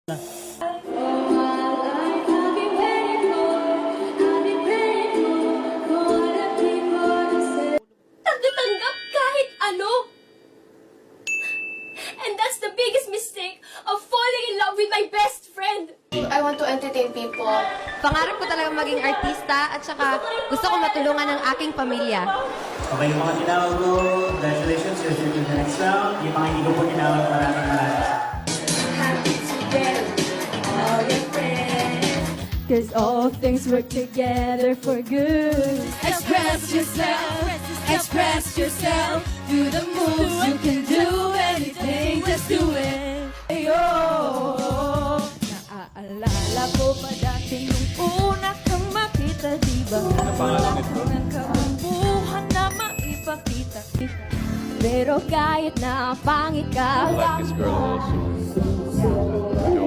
Tanggap kahit ano. And that's the biggest mistake of falling in love with my best friend. I want to entertain people. Pangarap ko talaga maging artista at saka gusto ko matulungan ang aking pamilya. Okay, yung mga tinawag ko, congratulations, you're through to the next round. Yung mga hindi ko po tinawag, maraming. Happy together, all your friends. Cause all things work together for good. Express yourself. Do the moves, you can do anything, just do it. Ayo, naaalala ko pa dati nung una kang makita, diba? Wala kang kabumbuhan na maipakita. Pero kahit na pangit ka, I like this girl also.